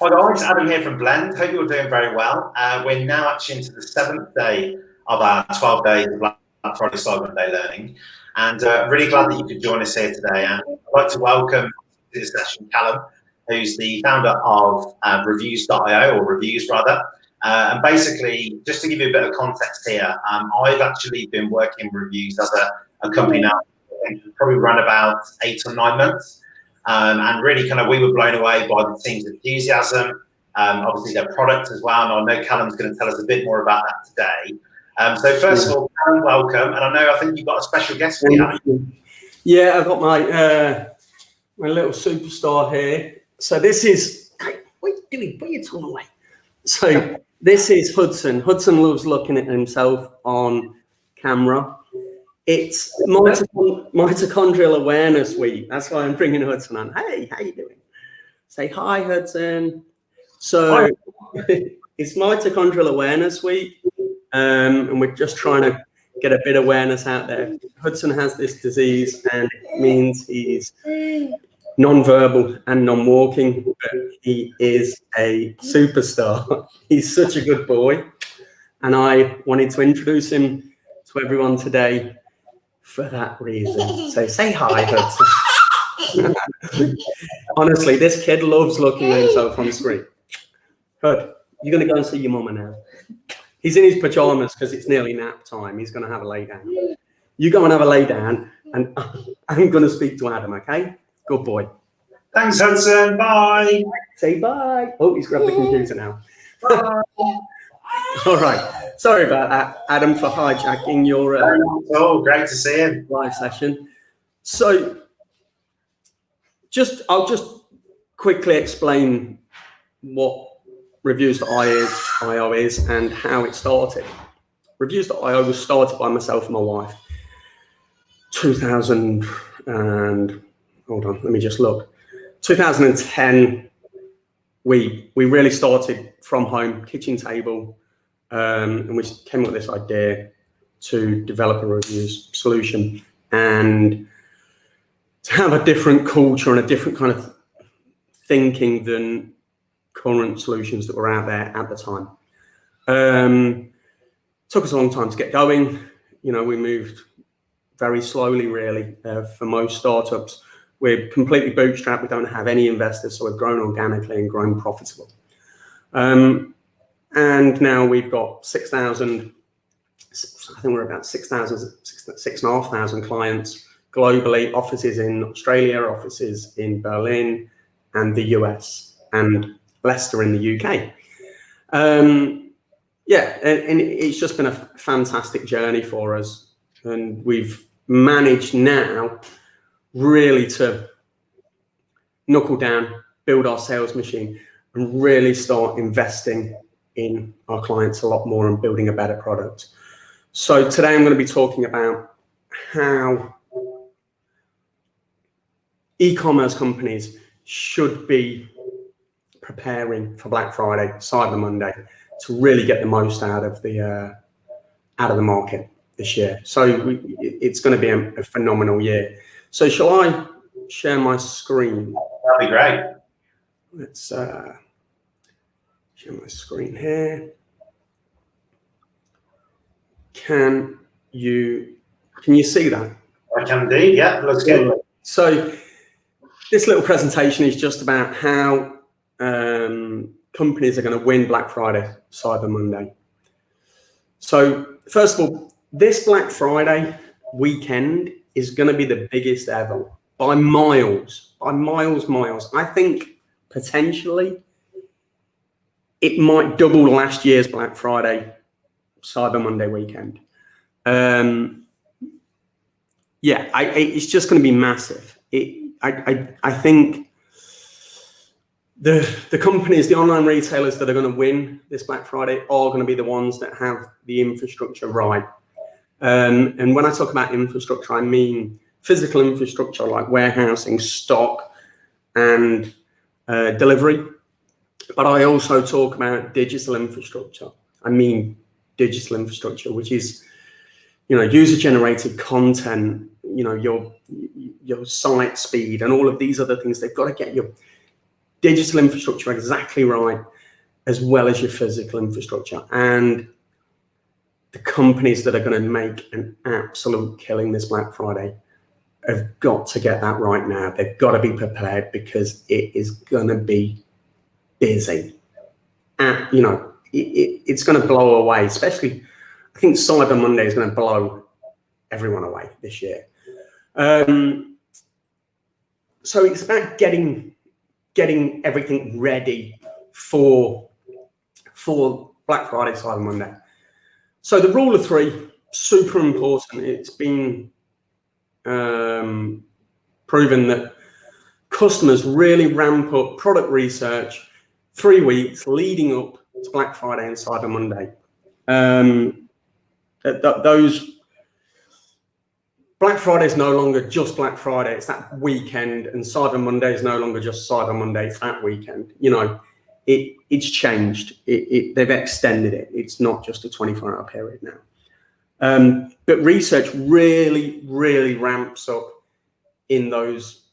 Hi guys, Adam here from Blend. Hope you're doing very well. We're now actually into the 7th day of our 12 days of Black Friday Cyber Monday learning, and really glad that you could join us here today. And I'd like to welcome to this session Callum, who's the founder of Reviews.io, or Reviews rather. And basically, just to give you a bit of context here, I've actually been working with Reviews as a company now, probably run about 8 or 9 months. And really we were blown away by the team's enthusiasm, obviously their product as well, and I know Callum's going to tell us a bit more about that today. So first of all, Callum, welcome, and I think you've got a special guest for you. Yeah, I've got my little superstar here. So this is, hey, what are you doing? Put your tongue away. So this is Hudson. Hudson loves looking at himself on camera. It's Mitochondrial Awareness Week. That's why I'm bringing Hudson on. Hey, how you doing? Say hi, Hudson. So it's Mitochondrial Awareness Week, and we're just trying to get a bit of awareness out there. Hudson has this disease, and it means he's non-verbal and non-walking, but he is a superstar. He's such a good boy, and I wanted to introduce him to everyone today for that reason. So say hi, Hudson. Honestly, this kid loves looking at himself on the screen. Hud, you're going to go and see your mama now. He's in his pajamas because it's nearly nap time. He's going to have a lay down. You go and have a lay down, and I'm going to speak to Adam, okay? Good boy. Thanks, Hudson. Bye. Say bye. Oh, he's grabbed the computer now. All right. Sorry about that, Adam, for hijacking your great to see him. Live session. So I'll just quickly explain what Reviews.io is and how it started. Reviews.io was started by myself and my wife. 2010, we really started from home, kitchen table, and we came up with this idea to develop a reviews solution and to have a different culture and a different kind of thinking than current solutions that were out there at the time. Took us a long time to get going. We moved very slowly, really, for most startups. We're completely bootstrapped. We don't have any investors, so we've grown organically and grown profitable. And now we've got 6,000, I think we're about 6,500 clients globally, offices in Australia, offices in Berlin and the US, and Leicester in the UK. And it's just been a fantastic journey for us. And we've managed now really to knuckle down, build our sales machine, and really start investing in our clients a lot more and building a better product. So today I'm going to be talking about how e-commerce companies should be preparing for Black Friday, Cyber Monday, to really get the most out of the market this year. So it's going to be a phenomenal year. So shall I share my screen? That'd be great. Let's share my screen here. Can you see that? I can indeed, yeah, looks good. So this little presentation is just about how companies are going to win Black Friday, Cyber Monday. So first of all, this Black Friday weekend is going to be the biggest ever by miles. I think potentially it might double last year's Black Friday, Cyber Monday weekend. It's just going to be massive. I think the companies, the online retailers that are going to win this Black Friday are going to be the ones that have the infrastructure right. And when I talk about infrastructure, I mean physical infrastructure like warehousing, stock, and delivery. But I also talk about digital infrastructure. I mean digital infrastructure, which is, user-generated content, your site speed and all of these other things. They've got to get digital infrastructure exactly right, as well as your physical infrastructure. And the companies that are going to make an absolute killing this Black Friday have got to get that right now. They've got to be prepared, because it is going to be busy. And, you know, it's going to blow away, especially, I think Cyber Monday is going to blow everyone away this year. So it's about getting everything ready for Black Friday, Cyber Monday. So the rule of three, super important. It's been proven that customers really ramp up product research 3 weeks leading up to Black Friday and Cyber Monday. Those Black Friday is no longer just Black Friday, it's that weekend, and Cyber Monday is no longer just Cyber Monday, it's that weekend. You know, it's changed. They've extended it. It's not just a 24-hour period now. But research really, really ramps up in those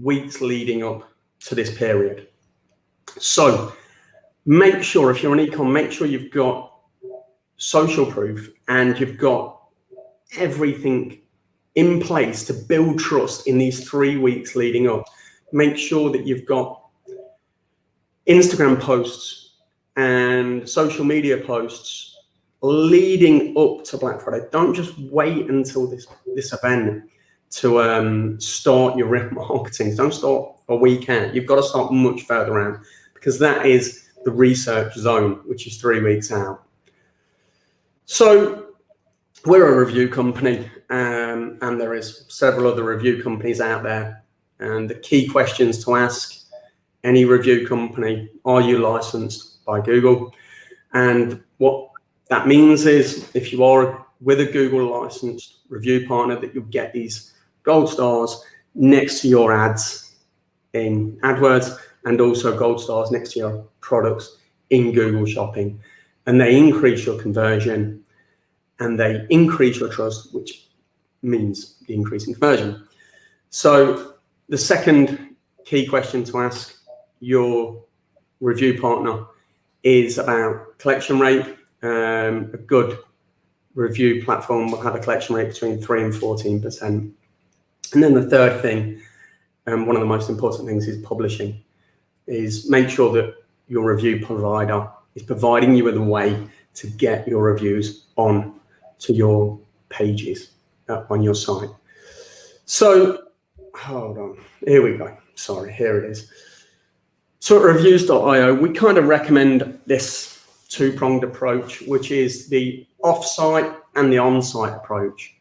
weeks leading up to this period. So make sure, if you're an e-com, make sure you've got social proof and you've got everything in place to build trust in these 3 weeks leading up. Make sure that you've got Instagram posts and social media posts leading up to Black Friday. Don't just wait until this event to start your rip marketing. Don't start a weekend. You've got to start much further out, because that is the research zone, which is 3 weeks out. So we're a review company, and there is several other review companies out there. And the key questions to ask any review company: are you licensed by Google? And what that means is, if you are with a Google licensed review partner, that you'll get these gold stars next to your ads in AdWords, and also gold stars next to your products in Google Shopping. And they increase your conversion and they increase your trust, which means the increase in conversion. So the second key question to ask your review partner is about collection rate. A good review platform will have a collection rate between 3 and 14%. And then the third thing, one of the most important things, is publishing. Is make sure that your review provider is providing you with a way to get your reviews on to your pages on your site. So hold on, here we go. Sorry, here it is. So at reviews.io, we kind of recommend this two-pronged approach, which is the off-site and the on-site approach.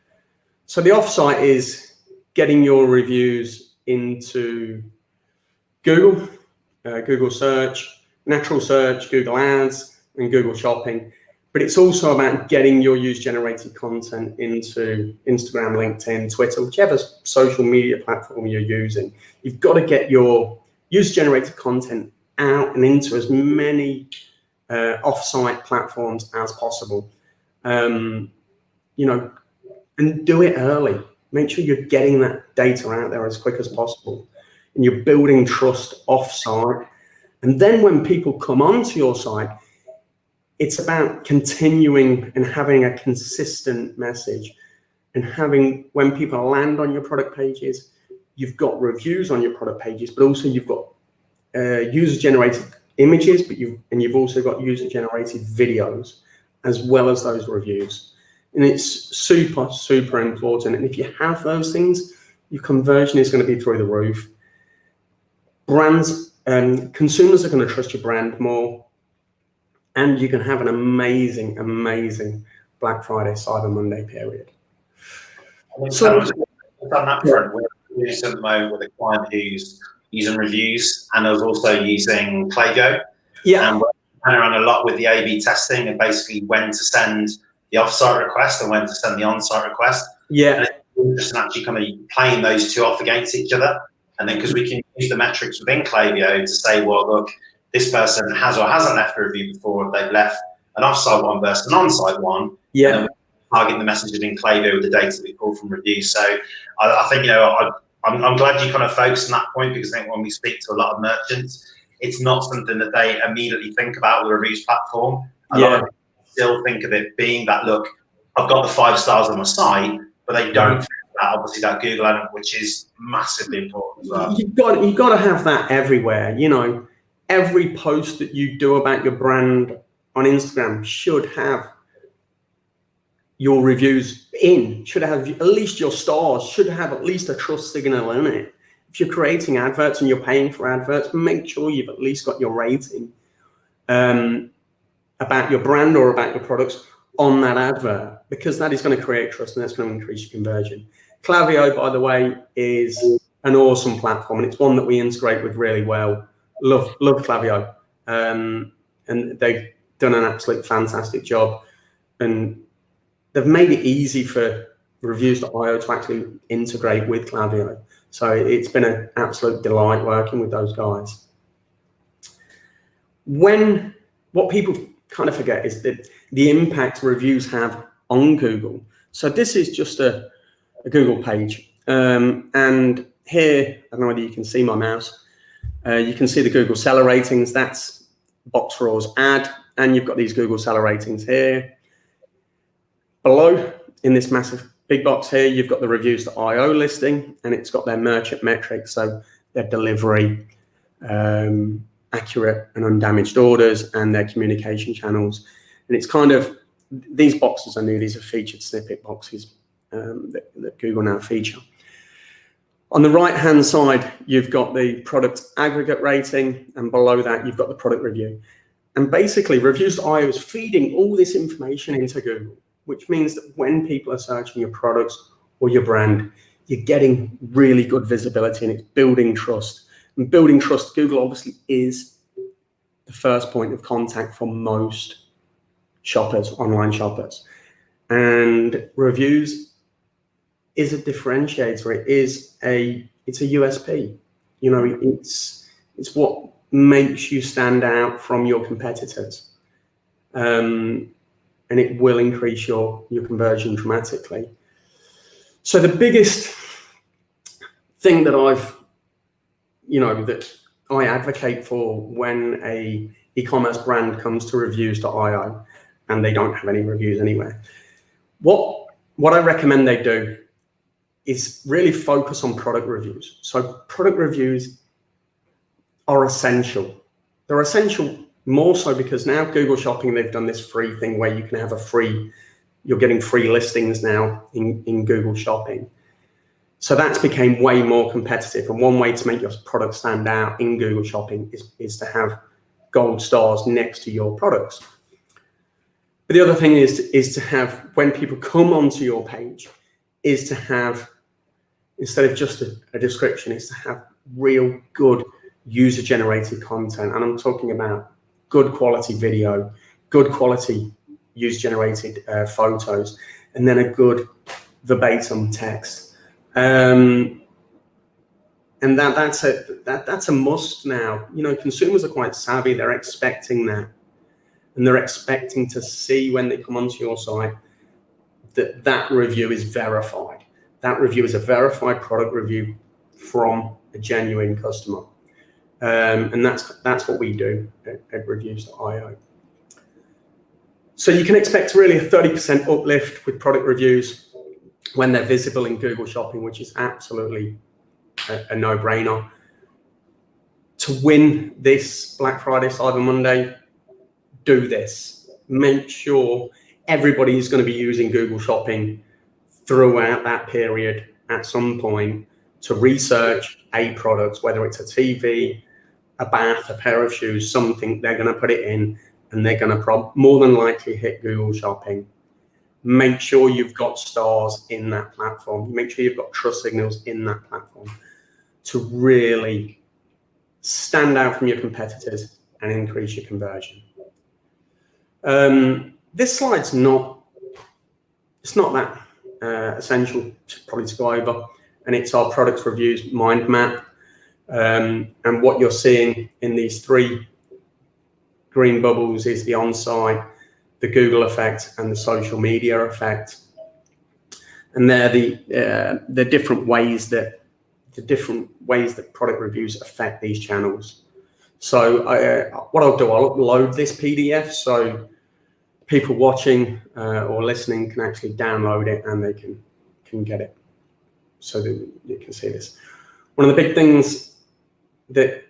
So the off-site is getting your reviews into Google, Google search, natural search, Google ads, and Google shopping. But it's also about getting your user-generated content into Instagram, LinkedIn, Twitter, whichever social media platform you're using. You've got to get your user-generated content out and into as many off-site platforms as possible. You know, and do it early. Make sure you're getting that data out there as quick as possible, and you're building trust off-site. And then when people come onto your site, it's about continuing and having a consistent message, and having, when people land on your product pages, you've got reviews on your product pages, but also you've got user-generated images, but you've also got user-generated videos as well as those reviews. And it's super, super important. And if you have those things, your conversion is going to be through the roof. Brands and consumers are going to trust your brand more, and you can have an amazing, amazing Black Friday, Cyber Monday period. So on that front, we're doing something at the moment with a client who's using reviews, and I was also using Klaviyo. Yeah. And we're playing around a lot with the A/B testing and basically when to send the off-site request and when to send the on-site request. Yeah. And it's interesting actually kind of playing those two off against each other. And then because we can use the metrics within Klaviyo to say, well, look, this person has or hasn't left a review before, they've left an off-site one versus an on-site one. Yeah. And then we target the messages in Klaviyo with the data that we pull from reviews. So I think, you know, I'm glad you kind of focus on that point, because I think when we speak to a lot of merchants, it's not something that they immediately think about with a reviews platform. A lot of people still think of it being that, look, I've got the 5 stars on my site, but they don't think about obviously that Google element, which is massively important as well. You've got to have that everywhere. You know, every post that you do about your brand on Instagram should have your reviews in, should have at least your stars, should have at least a trust signal in it. If you're creating adverts and you're paying for adverts, make sure you've at least got your rating about your brand or about your products on that advert, because that is going to create trust and that's going to increase your conversion. Klaviyo, by the way, is an awesome platform, and it's one that we integrate with really well. Love Klaviyo, and they've done an absolute fantastic job, and they've made it easy for reviews.io to actually integrate with Klaviyo. So it's been an absolute delight working with those guys. What people kind of forget is that the impact reviews have on Google. So this is just a Google page. And here, I don't know whether you can see my mouse. You can see the Google seller ratings. That's Boxraw's ad. And you've got these Google seller ratings here. Below, in this massive big box here, you've got the reviews.io listing, and it's got their merchant metrics, so their delivery, accurate and undamaged orders, and their communication channels. And it's kind of, these boxes are new, these are featured snippet boxes that Google now feature. On the right-hand side, you've got the product aggregate rating, and below that, you've got the product review. And basically, reviews.io is feeding all this information into Google, which means that when people are searching your products or your brand, you're getting really good visibility, and it's building trust. And building trust, Google obviously is the first point of contact for most shoppers, online shoppers. And reviews is a differentiator. It's a USP. You know, it's what makes you stand out from your competitors. And it will increase your conversion dramatically. So the biggest thing that that I advocate for when a e-commerce brand comes to reviews.io and they don't have any reviews anywhere, what I recommend they do is really focus on product reviews. So product reviews are essential. They're essential more so because now Google Shopping, they've done this free thing where you can have you're getting free listings now in Google Shopping. So that's became way more competitive. And one way to make your product stand out in Google Shopping is to have gold stars next to your products. But the other thing is to have, when people come onto your page, is to have, instead of just a description, is to have real good user-generated content. And I'm talking about good quality video, good quality user-generated photos, and then a good verbatim text. And that's a must now. You know, consumers are quite savvy. They're expecting that, and they're expecting to see when they come onto your site that review is verified. That review is a verified product review from a genuine customer. And that's what we do at reviews.io. So you can expect really a 30% uplift with product reviews when they're visible in Google Shopping, which is absolutely a no-brainer. To win this Black Friday, Cyber Monday, do this. Make sure everybody is going to be using Google Shopping throughout that period at some point to research a product, whether it's a TV, a bath, a pair of shoes, something. They're going to put it in, and they're going to more than likely hit Google Shopping. Make sure you've got stars in that platform. Make sure you've got trust signals in that platform to really stand out from your competitors and increase your conversion. This slide's not that essential probably to go over, and it's our product reviews mind map. And what you're seeing in these 3 green bubbles is the on-site, the Google effect, and the social media effect. And they're the different ways that product reviews affect these channels. So what I'll do, I'll upload this PDF so people watching or listening can actually download it and they can get it so that you can see this. One of the big things that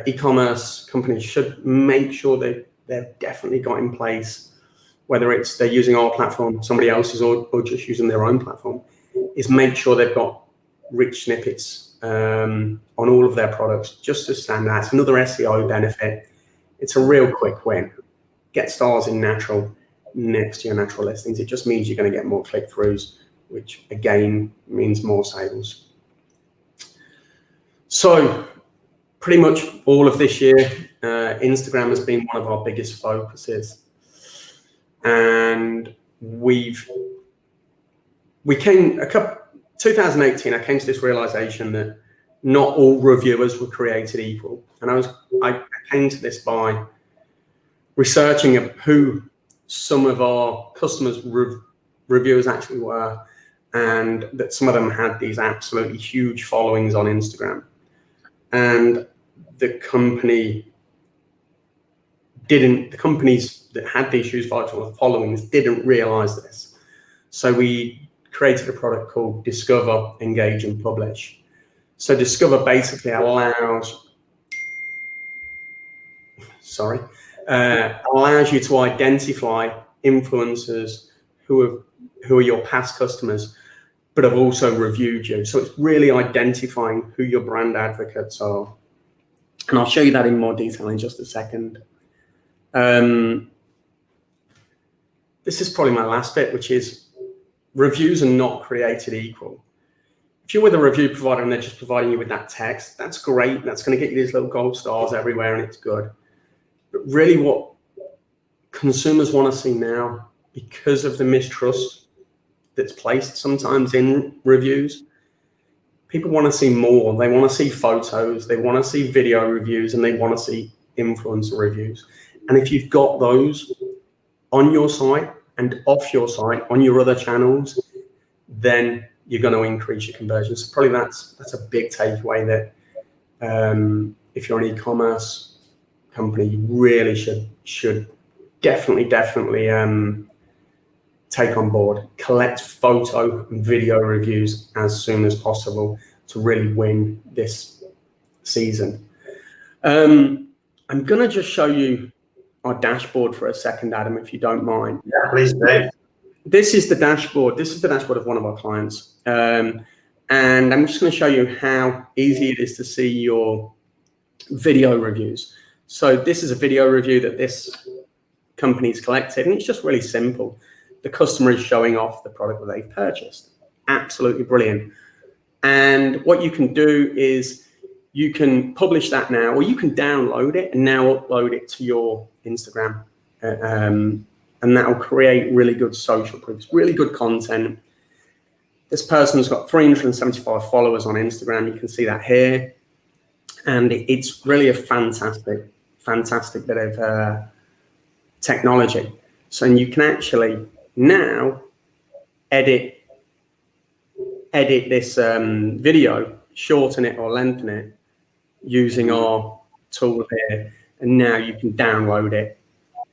e-commerce companies should make sure they've definitely got in place, whether it's they're using our platform, somebody else's, or just using their own platform, is make sure they've got rich snippets on all of their products just to stand out. It's another SEO benefit. It's a real quick win. Get stars in natural next to your natural listings. It just means you're going to get more click-throughs, which again means more sales. So pretty much all of this year, Instagram has been one of our biggest focuses. And we came 2018, I came to this realization that not all reviewers were created equal. And I came to this by researching who some of our customers reviewers actually were, and that some of them had these absolutely huge followings on Instagram. And the companies that had these huge followings didn't realize this. So we created a product called Discover, Engage, and Publish. So Discover basically allows you to identify influencers who are your past customers, but have also reviewed you. So it's really identifying who your brand advocates are. And I'll show you that in more detail in just a second. This is probably my last bit, which is reviews are not created equal. If you're with a review provider and they're just providing you with that text, that's great. That's going to get you these little gold stars everywhere and it's good. But really what consumers want to see now, because of the mistrust that's placed sometimes in reviews, people want to see more. They want to see photos, they want to see video reviews, and they want to see influencer reviews. And if you've got those on your site and off your site on your other channels, then you're going to increase your conversion. So probably that's a big takeaway that if you're an e-commerce company, you really should definitely take on board. Collect photo and video reviews as soon as possible to really win this season. I'm going to just show you our dashboard for a second, Adam, if you don't mind. Yeah, please do. This is the dashboard. This is the dashboard of one of our clients. And I'm just going to show you how easy it is to see your video reviews. So this is a video review that this company's collected, and it's just really simple. The customer is showing off the product that they've purchased. Absolutely brilliant. And what you can do is you can publish that now, or you can download it and now upload it to your Instagram. And that will create really good social proofs, really good content. This person's got 375 followers on Instagram. You can see that here. And it's really a fantastic bit of technology. So you can actually now edit this video, shorten it or lengthen it using our tool here. And now you can download it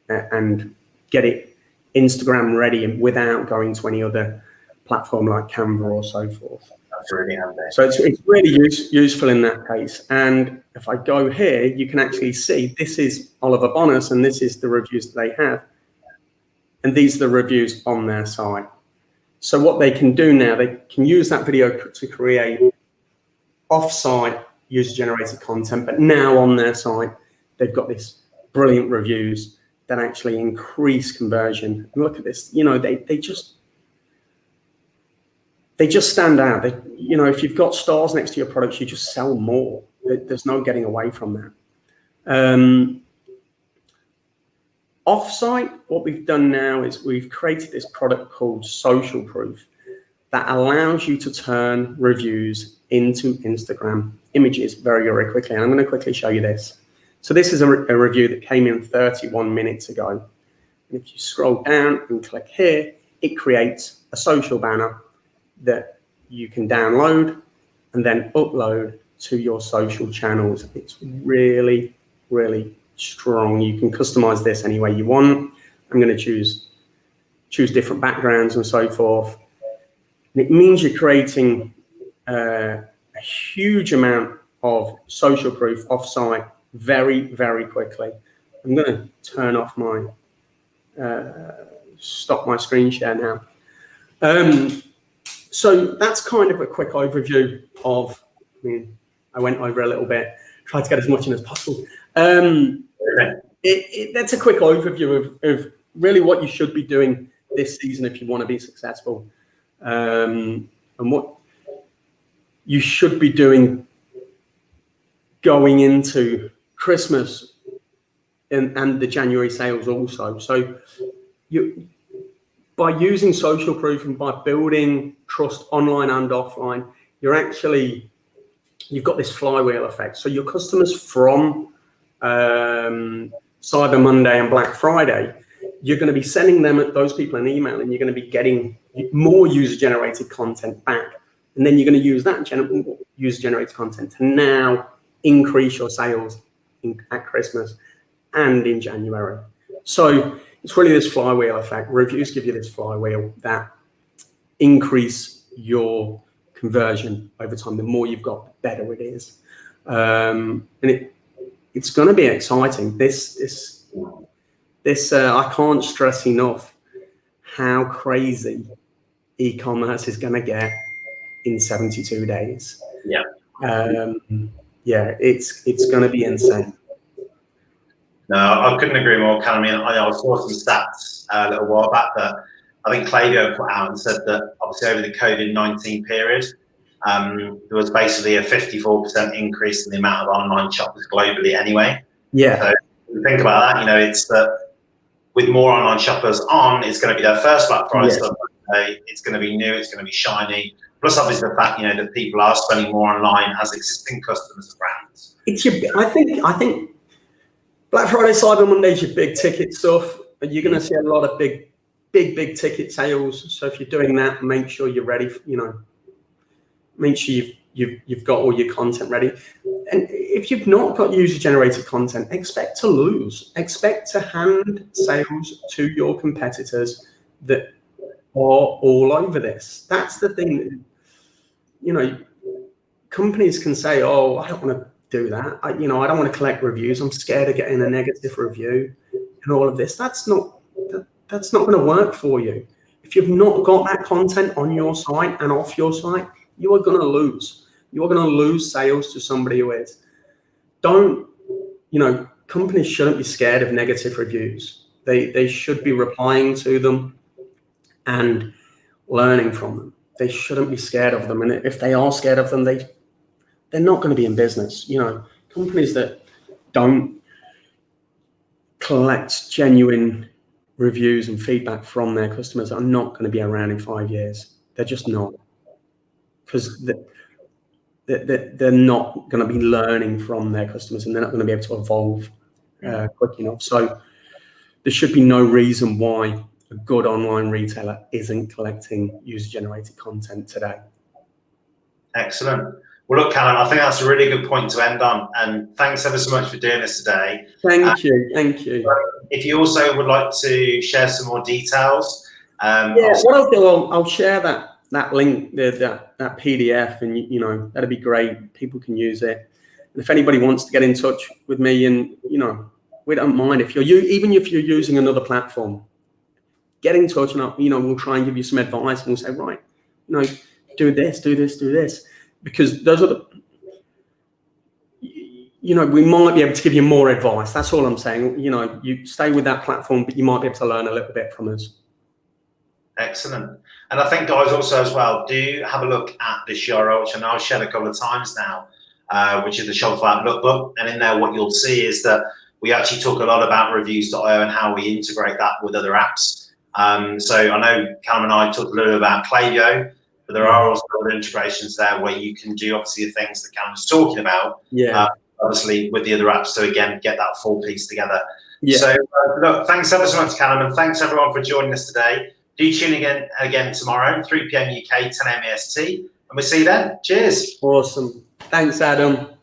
and get it Instagram ready and without going to any other platform like Canva or so forth. That's really handy. So it's really useful in that case. And if I go here, you can actually see this is Oliver Bonus and this is the reviews that they have. And these are the reviews on their site. So what they can do now, they can use that video to create off-site user-generated content, but now on their site, they've got this brilliant reviews that actually increase conversion. And look at this, you know, they just stand out. You know, if you've got stars next to your products, you just sell more. There's no getting away from that. Off-site, what we've done now is we've created this product called Social Proof that allows you to turn reviews into Instagram images very, very quickly. And I'm going to quickly show you this. So this is a review that came in 31 minutes ago. And if you scroll down and click here, it creates a social banner that you can download and then upload to your social channels. It's really, really strong. You can customize this any way you want. I'm going to choose different backgrounds and so forth. And it means you're creating a huge amount of social proof offsite very, very quickly. I'm going to turn off my, stop my screen share now. So that's kind of a quick overview of, I went over a little bit, tried to get as much in as possible. That's a quick overview of really what you should be doing this season if you want to be successful, and what you should be doing going into Christmas and the January sales also. So by using social proof and by building trust online and offline, you've got this flywheel effect. So your customers from Cyber Monday and Black Friday, you're going to be sending those people an email, and you're going to be getting more user-generated content back. And then you're going to use that user-generated content to now increase your sales at Christmas and in January. So it's really this flywheel effect. Reviews give you this flywheel that increase your conversion over time. The more you've got, the better it is. And it's going to be exciting. This I can't stress enough how crazy e-commerce is going to get in 72 days. Yeah. It's going to be insane. No, I couldn't agree more, Callum. I saw some stats a little while back that I think Klaviyo put out and said that obviously over the COVID-19 period, there was basically a 54% increase in the amount of online shoppers globally anyway. Yeah. So think about that, it's that with more online shoppers on, it's going to be their first Black Friday stuff. It's going to be new, it's going to be shiny. Plus, obviously, the fact that people are spending more online as existing customers and brands. I think Black Friday, Cyber Monday is your big ticket stuff. You're going to see a lot of big ticket sales. So if you're doing that, make sure you're ready. Make sure you've got all your content ready. And if you've not got user-generated content, expect to lose. Expect to hand sales to your competitors that are all over this. That's the thing. Companies can say, "Oh, I don't want to do that. I don't want to collect reviews. I'm scared of getting a negative review and all of this." That's not going to work for you. If you've not got that content on your site and off your site, you are going to lose. You are going to lose sales to somebody who is. Companies shouldn't be scared of negative reviews. They should be replying to them and learning from them. They shouldn't be scared of them. And if they are scared of them, they're not going to be in business. Companies that don't collect genuine reviews and feedback from their customers are not going to be around in 5 years. They're just not. Because they're not going to be learning from their customers, and they're not going to be able to evolve quick enough. So there should be no reason why a good online retailer isn't collecting user-generated content today. Excellent. Well, look, Callum, I think that's a really good point to end on. And thanks ever so much for doing this today. Thank you. If you also would like to share some more details. What I'll do, I'll share that link, that PDF, and that'd be great. People can use it. And if anybody wants to get in touch with me, and we don't mind even if you're using another platform, get in touch, and we'll try and give you some advice, and we'll say, right, do this, because those are we might be able to give you more advice. That's all I'm saying. You stay with that platform, but you might be able to learn a little bit from us. Excellent. And I think, guys, also as well, do have a look at this URL, which I know I've shared a couple of times now, which is the Shopify Lookbook. And in there, what you'll see is that we actually talk a lot about reviews.io and how we integrate that with other apps. So I know Callum and I talked a little bit about Klaviyo, but there are also other integrations there where you can do obviously the things that Callum was talking about, obviously with the other apps. So again, get that full piece together. Yeah. So look, thanks ever so much, Callum, and thanks everyone for joining us today. Do tune again tomorrow, 3 p.m. UK, 10 a.m. EST, and we'll see you then. Cheers. Awesome. Thanks, Adam.